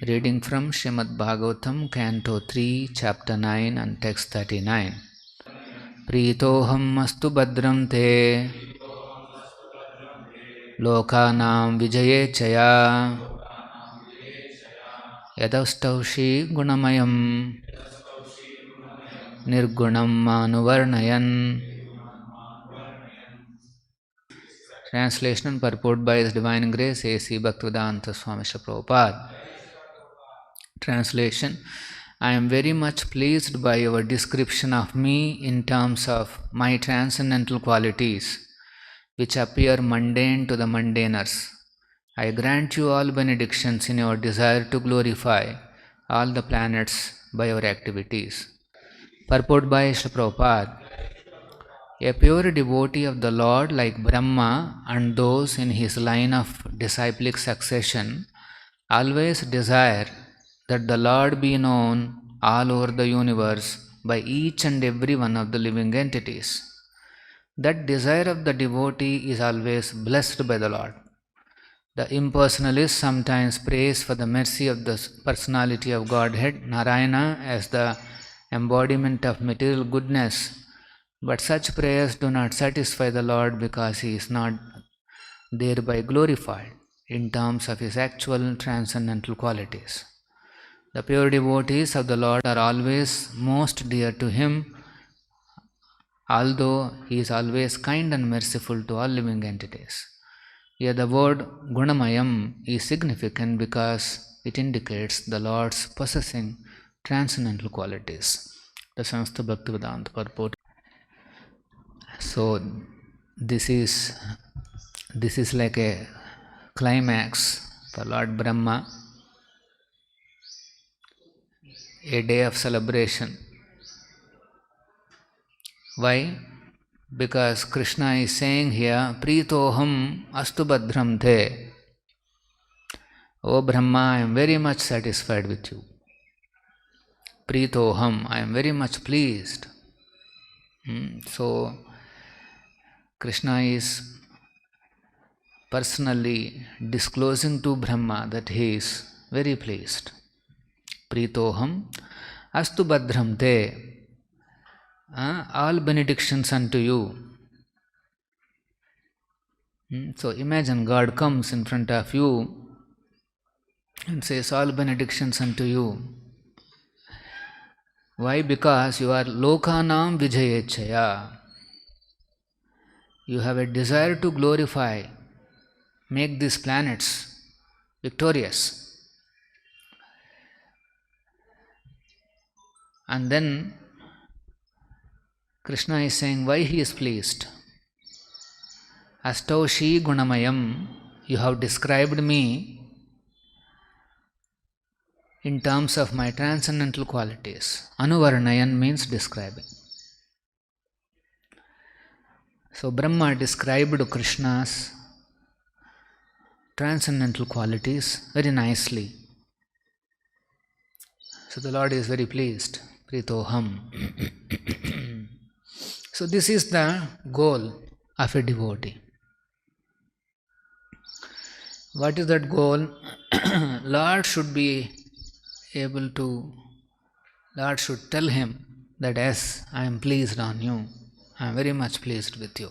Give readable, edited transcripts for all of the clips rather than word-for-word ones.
Reading from Srimad Bhagavatam, Canto 3, Chapter 9 and Text 39. Pritoham astu badram te lokanam vijaye chaya yadastaushi gunamayam nirgunam manuvarnayan. Translation and purport by His Divine Grace A.C. Bhaktivedanta Swami Srila Prabhupada. Translation: I am very much pleased by your description of me in terms of my transcendental qualities, which appear mundane to the mundaners. I grant you all benedictions in your desire to glorify all the planets by your activities. Purport by Srila Prabhupada. A pure devotee of the Lord like Brahmā and those in his line of disciplic succession always desire that the Lord be known all over the universe by each and every one of the living entities. That desire of the devotee is always blessed by the Lord. The impersonalist sometimes prays for the mercy of the personality of Godhead, Narayana, as the embodiment of material goodness. But such prayers do not satisfy the Lord because He is not thereby glorified in terms of His actual transcendental qualities. The pure devotees of the Lord are always most dear to Him, although He is always kind and merciful to all living entities. Here the word Gunamayam is significant because it indicates the Lord's possessing transcendental qualities. The Samasta Bhaktivedanta purport. So this is like a climax for Lord Brahma, a day of celebration. Why? Because Krishna is saying here, Pritoham astu badram te. O Brahma, I am very much satisfied with you. Pritoham, I am very much pleased. So Krishna is personally disclosing to Brahma that he is very pleased. Pritoham astu badram te. All benedictions unto you. So imagine God comes in front of you and says, all benedictions unto you. Why? Because you are lokanam vijayechaya. You have a desire to glorify, make these planets victorious. And then Krishna is saying why he is pleased. Astaushi gunamayam, you have described me in terms of my transcendental qualities. Anuvarnayan means describing. So Brahma described Krishna's transcendental qualities very nicely. So the Lord is very pleased. Pritoham. So this is the goal of a devotee. What is that goal? Lord should tell him that yes, I am pleased on you. I am very much pleased with you.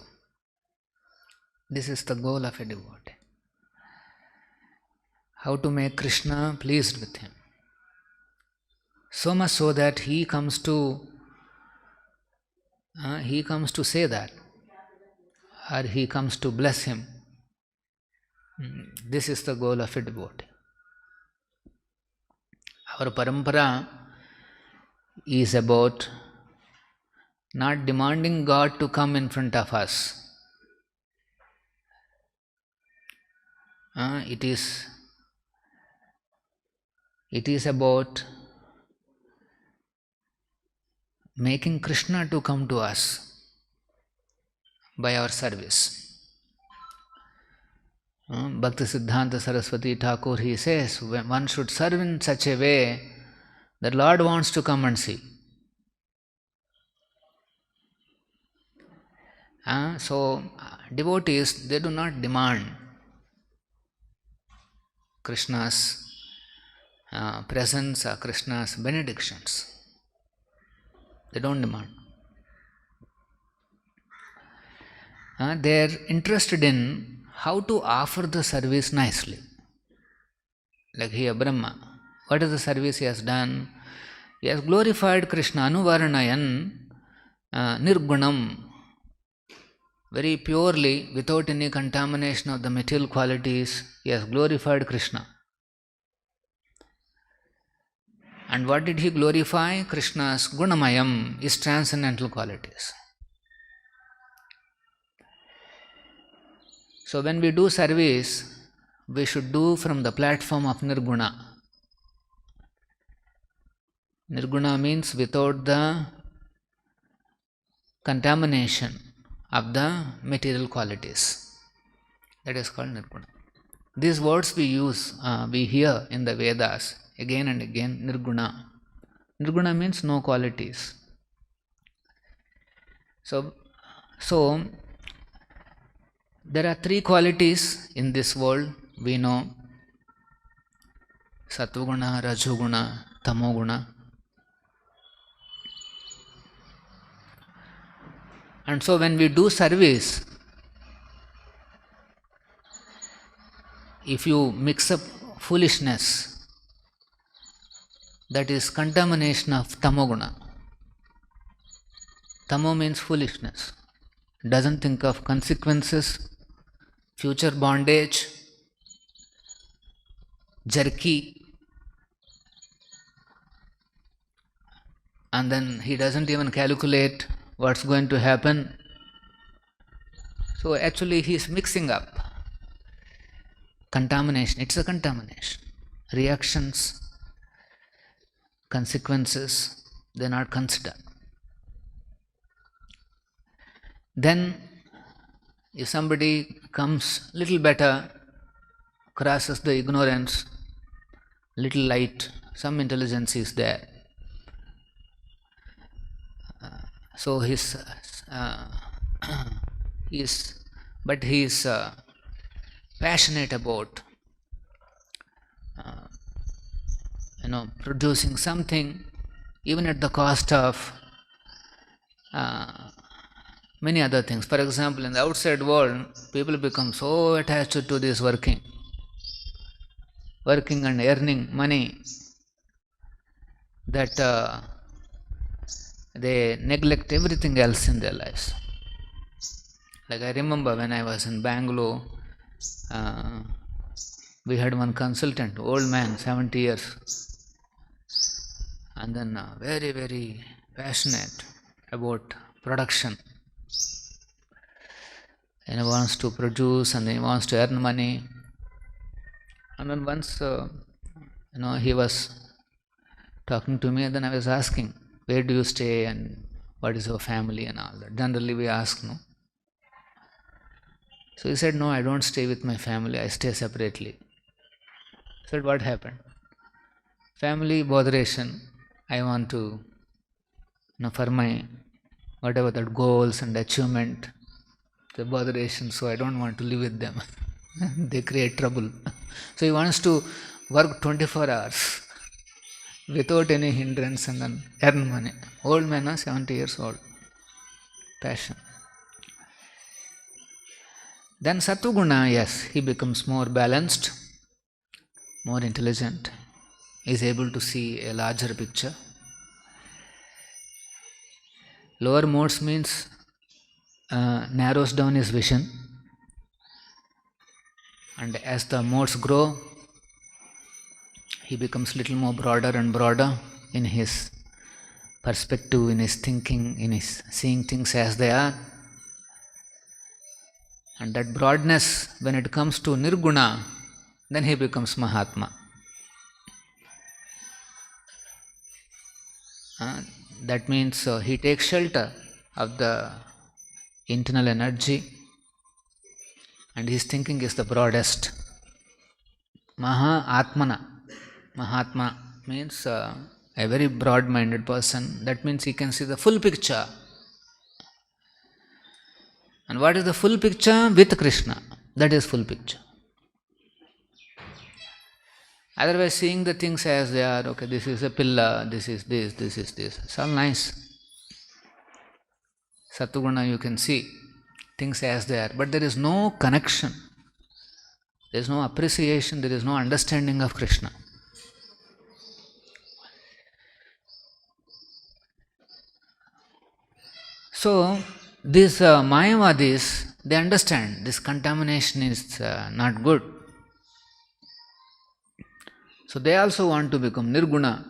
This is the goal of a devotee. How to make Krishna pleased with him. So much so that he comes to say that, or he comes to bless him. This is the goal of a devotee. Our parampara is about not demanding God to come in front of us. It is about making Krishna to come to us by our service. Bhakti Siddhanta Saraswati Thakur, he says, one should serve in such a way that Lord wants to come and see. So devotees, they do not demand Krishna's presents Krishna's benedictions. They don't demand. They are interested in how to offer the service nicely. Like here, Brahmā. What is the service he has done? He has glorified Krishna, Anuvaranayan, Nirgunam, very purely, without any contamination of the material qualities. He has glorified Krishna. And what did he glorify? Krishna's Gunamayam, his transcendental qualities. So when we do service, we should do from the platform of Nirguna. Nirguna means without the contamination of the material qualities. That is called Nirguna. These words we use, we hear in the Vedas again and again, Nirguna. Nirguna means no qualities. So there are three qualities in this world. We know Sattva-guna, Rajoguna, Tamoguna. And so when we do service, if you mix up foolishness, that is contamination of Tamoguna. Tamo means foolishness. Doesn't think of consequences, future bondage, jerky, and then he doesn't even calculate what's going to happen. So actually he is mixing up contamination. It's a contamination. Reactions, consequences, they're not considered. Then if somebody comes little better, crosses the ignorance, little light, some intelligence is there. So he is passionate about producing something, even at the cost of many other things. For example, in the outside world, people become so attached to this working and earning money that they neglect everything else in their lives. Like I remember when I was in Bangalore, we had one consultant, old man, 70 years, and then very, very passionate about production. And he wants to produce and he wants to earn money. And then once, he was talking to me, and then I was asking, where do you stay and what is your family and all that. Generally we ask, no? So he said, no, I don't stay with my family, I stay separately. I said, what happened? Family botheration. I want to, for my whatever that goals and achievement, the botheration, so I don't want to live with them. They create trouble. So he wants to work 24 hours without any hindrance and then earn money. Old man, 70 years old. Passion. Then Sattva-guna, yes, he becomes more balanced, more intelligent, is able to see a larger picture. Lower modes means narrows down his vision, and as the modes grow, he becomes little more broader and broader in his perspective, in his thinking, in his seeing things as they are. And that broadness, when it comes to Nirguna, then he becomes Mahatma. That means he takes shelter of the internal energy, and his thinking is the broadest. Mahatmana. Mahatma means a very broad-minded person. That means he can see the full picture. And what is the full picture? With Krishna. That is full picture. Otherwise, seeing the things as they are, okay, this is a pillar, this is this, this is this. It's all nice. Satuguna, you can see things as they are, but there is no connection. There is no appreciation, there is no understanding of Krishna. So, these Mayavadis, they understand this contamination is not good. So, they also want to become Nirguna.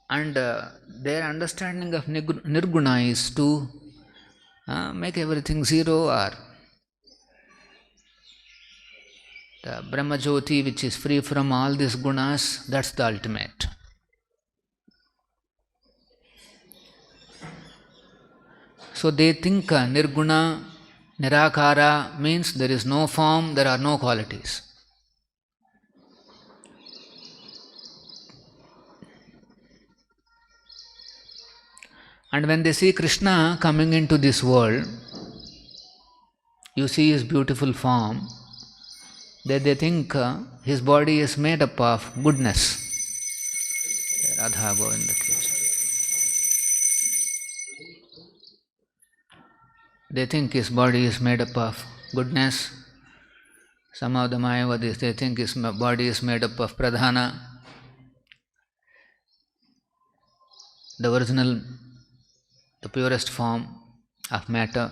And their understanding of Nirguna is to make everything zero, or the Brahma Jyoti, which is free from all these gunas, that's the ultimate. So they think Nirguna, Nirakara means there is no form, there are no qualities. And when they see Krishna coming into this world, you see his beautiful form, they think his body is made up of goodness. Radha Govinda Krishna. They think his body is made up of goodness. Some of the Mayavadis, they think his body is made up of pradhana, the original, the purest form of matter.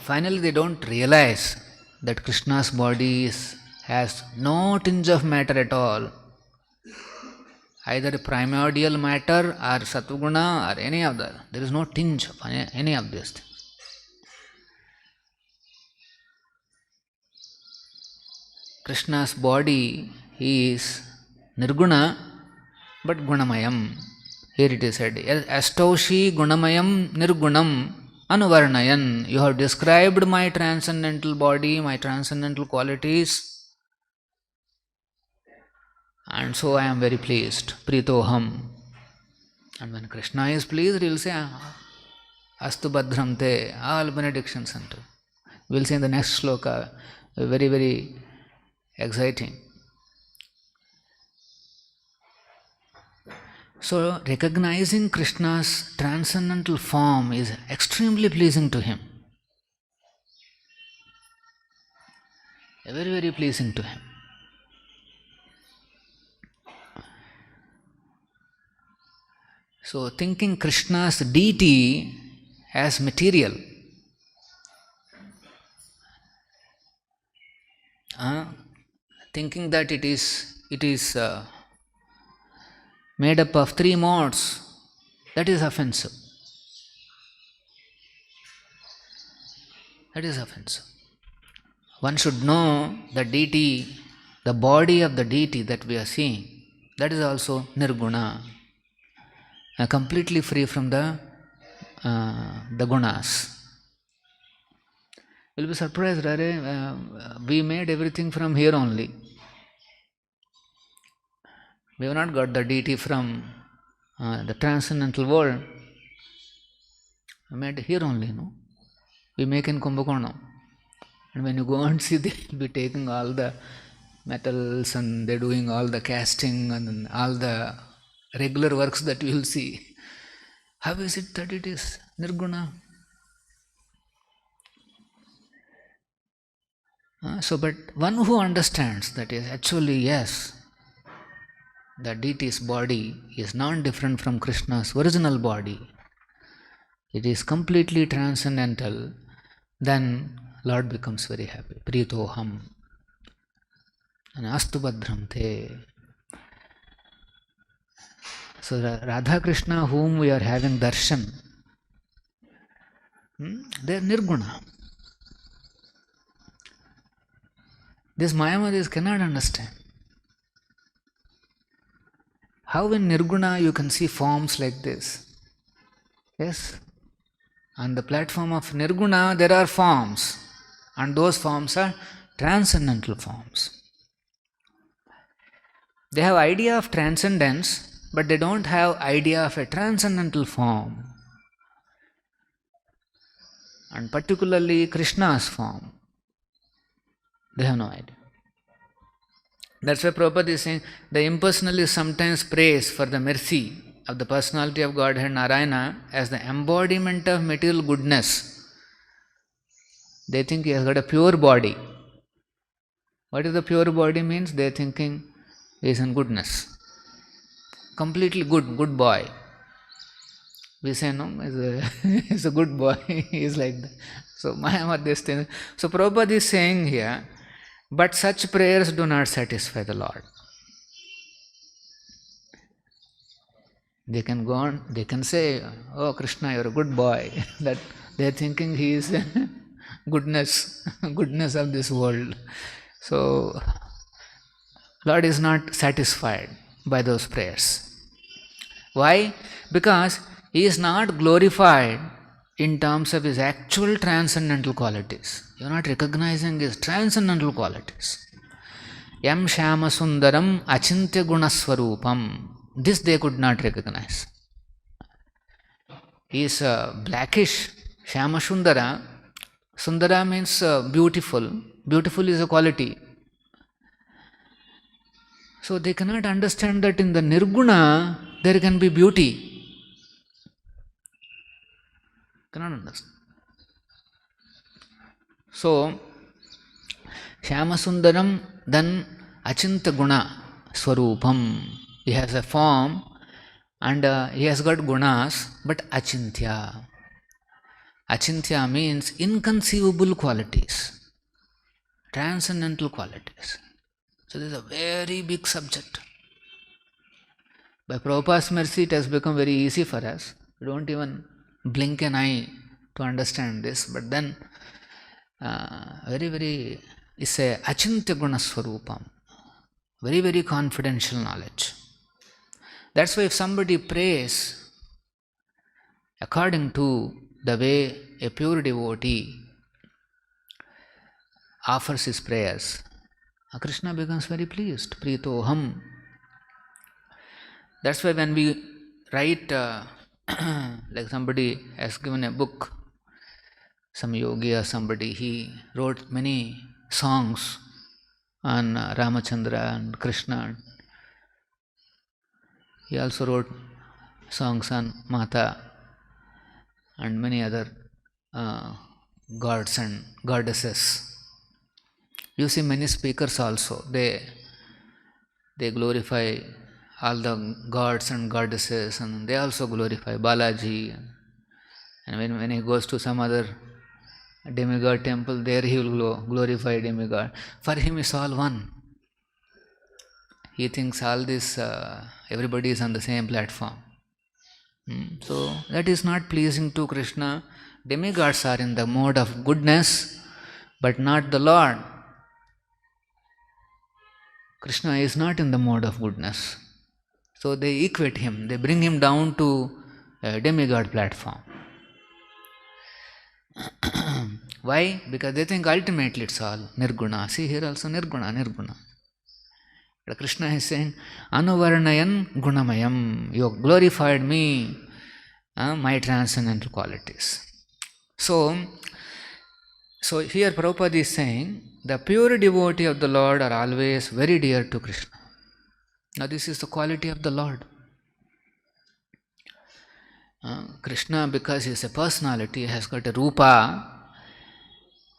Finally, they don't realize that Krishna's body has no tinge of matter at all, either primordial matter or Satuguna or any of that. There is no tinge of any of this. Krishna's body is Nirguna but Gunamayam. Here it is said, Astaushi Gunamayam Nirgunam Anuvarnayan. You have described my transcendental body, my transcendental qualities, and so I am very pleased. Pritoham. And when Krishna is pleased, he will say, Astu Badhram Te, all benedictions unto. We will see in the next sloka, very, very exciting. So, recognizing Krishna's transcendental form is extremely pleasing to him. Very, very pleasing to him. So, thinking Krishna's deity as material, thinking that it is made up of three modes, that is offensive. That is offensive. One should know the deity, the body of the deity that we are seeing, that is also Nirguna, completely free from the gunas. You will be surprised, we made everything from here only. We have not got the deity from the transcendental world. We made here only, no? We make in Kumbhakonam. And when you go and see, they will be taking all the metals and they are doing all the casting and all the regular works that you will see. How is it that it is Nirguna? But one who understands that is actually, yes, the deity's body is not different from Krishna's original body. It is completely transcendental. Then Lord becomes very happy. Pritoham. And Astu Badhram Te. So Radha Krishna whom we are having darshan, they are Nirguna. These Mayavadis cannot understand. How in Nirguna you can see forms like this? Yes? On the platform of Nirguna there are forms, and those forms are transcendental forms. They have idea of transcendence, but they don't have idea of a transcendental form, and particularly Krishna's form. They have no idea. That's why Prabhupada is saying the impersonalists sometimes praise for the mercy of the personality of Godhead Narayana as the embodiment of material goodness. They think he has got a pure body. What is the pure body means? They are thinking he is in goodness. Completely good boy. We say no, he's a good boy. He is like that. So Mayamadhyasthana. So Prabhupada is saying here, but such prayers do not satisfy the Lord. They can go on, they can say, oh Krishna, you're a good boy. That they are thinking he is goodness of this world. So Lord is not satisfied by those prayers. Why? Because he is not glorified in terms of his actual transcendental qualities. You are not recognizing his transcendental qualities. Yam Shama Sundaram Achintya Gunaswarupam. This they could not recognize. He is blackish, Shama Sundara. Sundara means beautiful. Beautiful is a quality. So they cannot understand that in the Nirguna there can be beauty. Cannot understand. So, Shama Sundaram, then Achinta Guna Swarupam. He has a form and he has got gunas, but Achintya. Achintya means inconceivable qualities, transcendental qualities. So this is a very big subject. By Prabhupada's mercy, it has become very easy for us. We don't even blink an eye to understand this, but then it's a Achintya Guna Swarupam. Very confidential knowledge. That's why if somebody prays according to the way a pure devotee offers his prayers, Krishna becomes very pleased. Pritoham. That's why when we write, like somebody has given a book, some yogi or somebody, he wrote many songs on Ramachandra and Krishna. He also wrote songs on Mata and many other gods and goddesses. You see many speakers also, they glorify all the gods and goddesses, and they also glorify Balaji. And when he goes to some other demigod temple, there he will glorify demigod. For him it's all one. He thinks all this, everybody is on the same platform. So that is not pleasing to Krishna. Demigods are in the mode of goodness, but not the Lord. Krishna is not in the mode of goodness. So they equate him, they bring him down to a demigod platform. Why? Because they think ultimately it's all Nirguna. See here also Nirguna. But Krishna is saying, Anuvarnayan Gunamayam. You have glorified me, my transcendental qualities. So here Prabhupada is saying, the pure devotee of the Lord are always very dear to Krishna. Now this is the quality of the Lord. Krishna, because he is a personality, has got a rupa.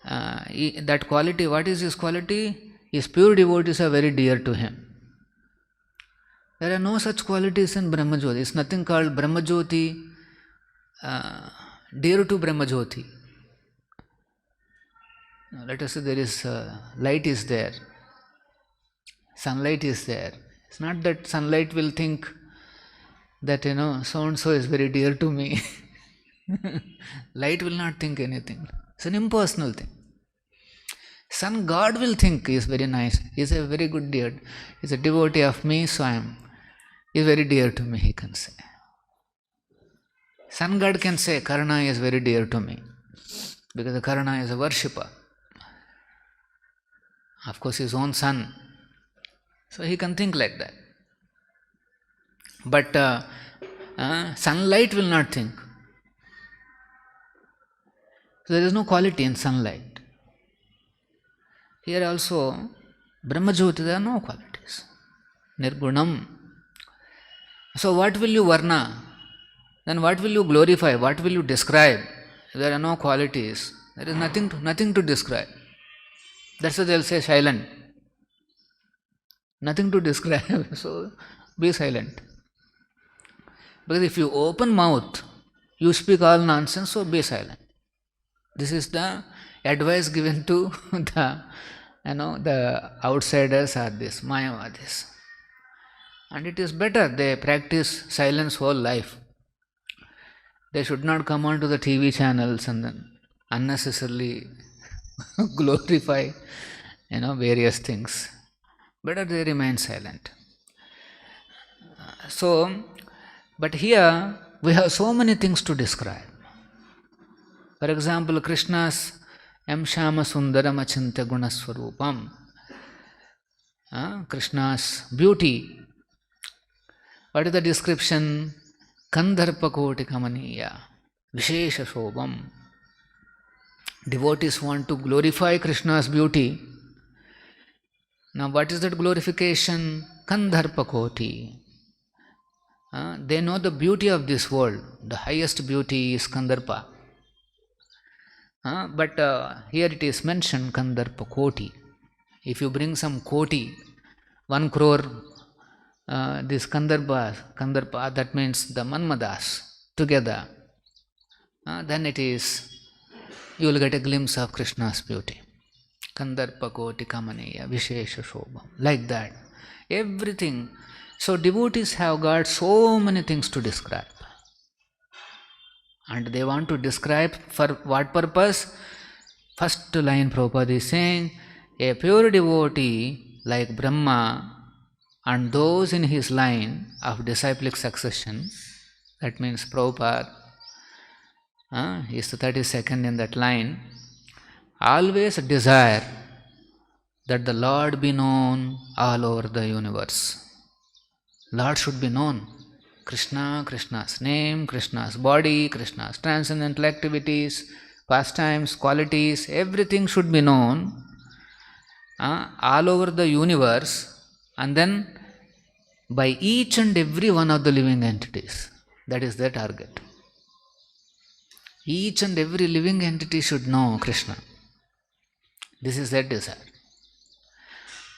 That quality, what is his quality? His pure devotees are very dear to him. There are no such qualities in Brahmajyoti. It's nothing called Brahmajyoti, dear to Brahmajyoti. Let us say there is light is there, sunlight is there. It's not that sunlight will think that so and so is very dear to me. Light will not think anything. It's an impersonal thing. Sun God will think he is very nice. He is a very good dear. He is a devotee of me, so he is very dear to me, he can say. Sun God can say Karna is very dear to me, because the Karna is a worshipper. Of course, his own son. So he can think like that. But sunlight will not think. So there is no quality in sunlight. Here also, Brahmajyoti, there are no qualities. Nirgunam. So what will you varna? Then what will you glorify? What will you describe? There are no qualities. There is nothing to describe. That's why they'll say silent. Nothing to describe. So be silent. Because if you open mouth, you speak all nonsense, so be silent. This is the advice given to the outsiders or this Mayavadis. And it is better they practice silence whole life. They should not come on to the TV channels and then unnecessarily glorify various things. Better they remain silent. But here we have so many things to describe. For example, Krishna's M Shama Sundaram Achintya Gunaswarupam. Krishna's beauty. What is the description? Kandharpakoti Kamaniya Vishesha Shobham. Devotees want to glorify Krishna's beauty. Now what is that glorification? Kandharpakoti. They know the beauty of this world. The highest beauty is Kandarpa. But here it is mentioned Kandarpakoti. If you bring some koti, 1 crore, this Kandarpa, that means the Manmadas together, then it is, you will get a glimpse of Krishna's beauty. Kandarpakoti Kamaniya Vishesha Shobham. Like that. Everything. So devotees have got so many things to describe. And they want to describe for what purpose? First line Prabhupada is saying, a pure devotee like Brahmā and those in his line of disciplic succession, that means Prabhupada is the 32nd in that line, always desire that the Lord be known all over the universe. Lord should be known. Krishna, Krishna's name, Krishna's body, Krishna's transcendental activities, pastimes, qualities, everything should be known all over the universe, and then by each and every one of the living entities. That is their target. Each and every living entity should know Krishna. This is their desire.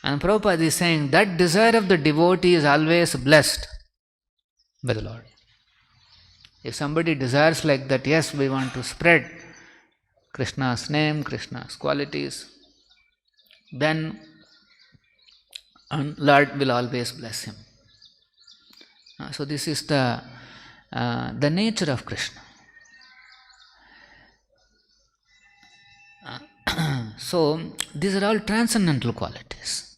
And Prabhupada is saying that desire of the devotee is always blessed by the Lord. If somebody desires like that, yes, we want to spread Krishna's name, Krishna's qualities, then Lord will always bless him. So this is the nature of Krishna. So these are all transcendental qualities.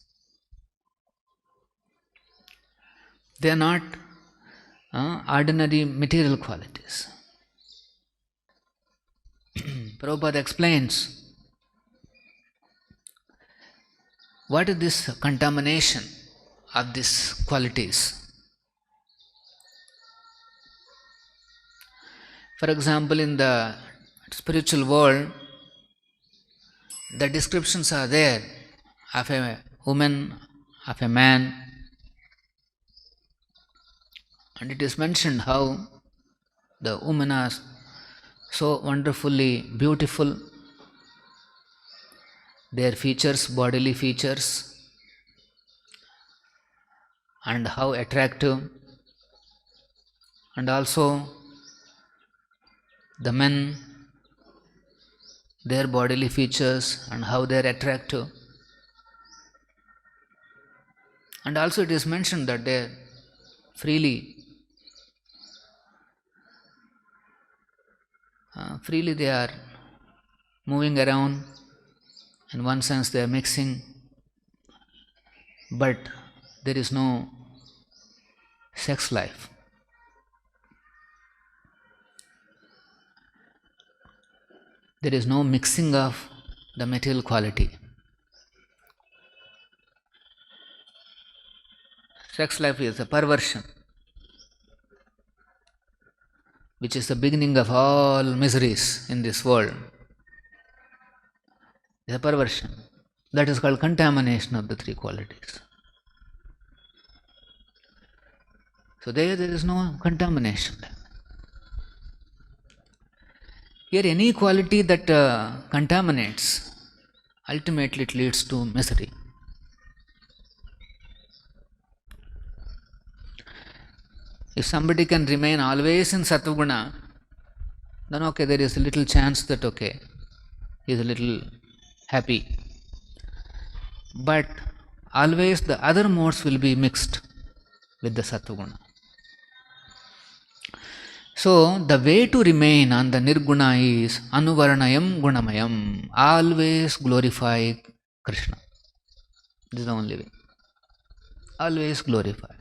They are not ordinary material qualities. Prabhupada explains what is this contamination of these qualities. For example, in the spiritual world, the descriptions are there of a woman, of a man, and it is mentioned how the women are so wonderfully beautiful, their features, bodily features, and how attractive, and also the men, their bodily features and how they are attractive. And also it is mentioned that they freely they are moving around. In one sense they are mixing, but there is no sex life. There is no mixing of the material quality. Sex life is a perversion, which is the beginning of all miseries in this world. It's a perversion. That is called contamination of the three qualities. So there is no contamination. Here any quality that contaminates, ultimately it leads to misery. If somebody can remain always in Sattva-guna, then okay, there is a little chance that okay, he is a little happy. But always the other modes will be mixed with the Sattva-guna. So the way to remain on the Nirguna is Anuvarnayam Gunamayam. Always glorify Krishna. This is the only way. Always glorify.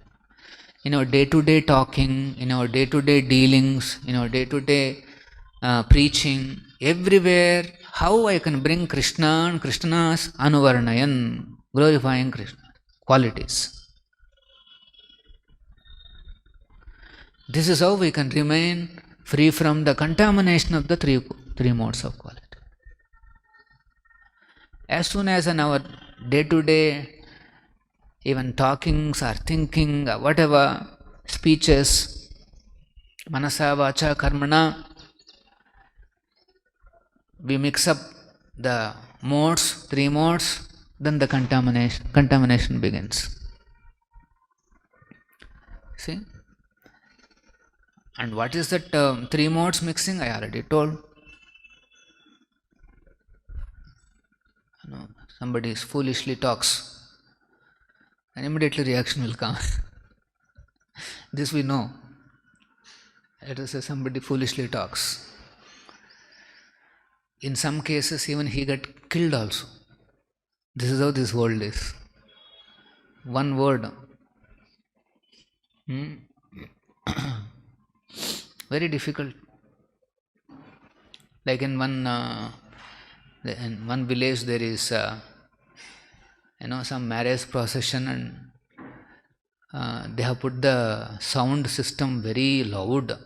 In our day-to-day talking, in our day-to-day dealings, in our day-to-day preaching, everywhere, how I can bring Krishna and Krishna's Anuvarnayan, glorifying Krishna, qualities. This is how we can remain free from the contamination of the three modes of quality. As soon as in our day-to-day, even talkings or thinking or whatever, speeches, manasa, vacha, karmana, we mix up the modes, three modes, then the contamination begins. See? And what is that three modes mixing? I already told. Somebody foolishly talks, and immediately reaction will come. This we know. Let us say somebody foolishly talks. In some cases, even he got killed also. This is how this world is. One word. Very difficult. Like in one village, there is some marriage procession, and they have put the sound system very loud,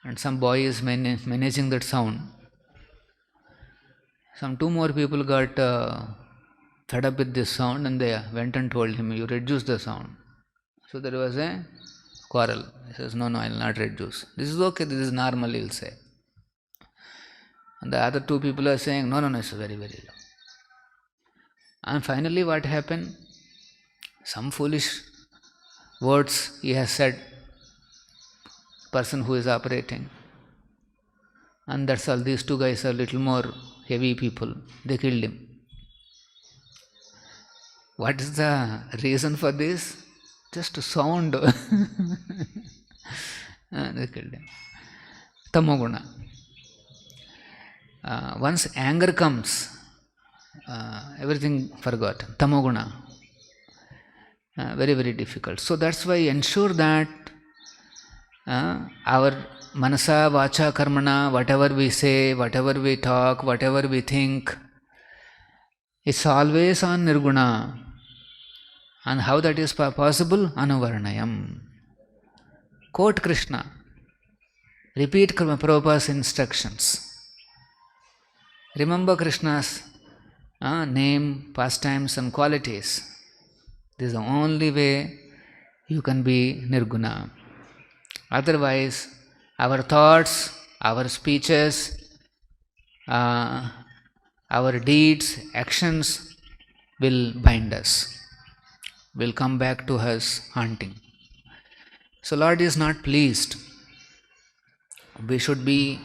and some boy is managing that sound. Some two more people got fed up with this sound, and they went and told him, "You reduce the sound." So there was a quarrel. He says, "No, I will not reduce. This is okay. This is normal," he will say. And the other two people are saying, "No, it's very, very low." And finally, what happened? Some foolish words he has said, person who is operating, and that's all. These two guys are little more heavy people. They killed him. What is the reason for this? Just sound. They killed him. Tamoguna. Once anger comes, everything forgotten. Tamoguna. Very, very difficult. So that's why ensure that our manasa, vacha, karmana, whatever we say, whatever we talk, whatever we think, it's always on nirguna. And how that is possible? Anuvarnayam. Quote Krishna. Repeat Prabhupada's instructions. Remember Krishna's name, pastimes and qualities. This is the only way you can be nirguna. Otherwise, our thoughts, our speeches, our deeds, actions will bind us, will come back to us haunting. So Lord is not pleased. We should be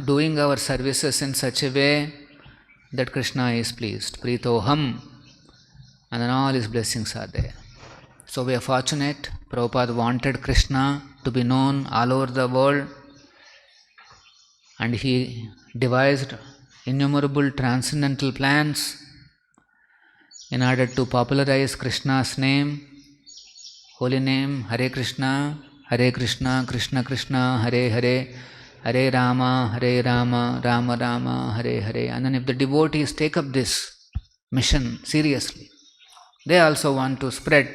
doing our services in such a way that Krishna is pleased. Pritoham, and then all his blessings are there. So we are fortunate. Prabhupada wanted Krishna to be known all over the world, and he devised innumerable transcendental plans in order to popularize Krishna's name, holy name, Hare Krishna, Krishna Krishna, Hare Hare, Hare Rama, Rama Rama, Hare Hare. And then if the devotees take up this mission seriously, they also want to spread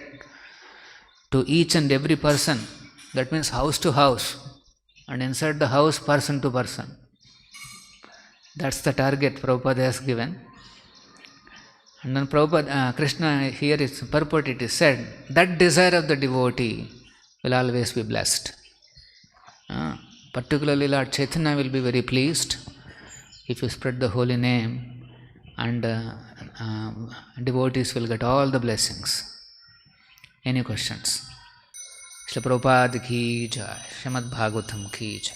to each and every person. That means house to house, and inside the house, person to person. That's the target Prabhupada has given. And then Prabhupada, Krishna here is purport, it is said, that desire of the devotee will always be blessed. Particularly Lord Chaitanya will be very pleased if you spread the holy name, and devotees will get all the blessings. Any questions? Srila Prabhupada ki jai, Srimad Bhagavatam ki jai.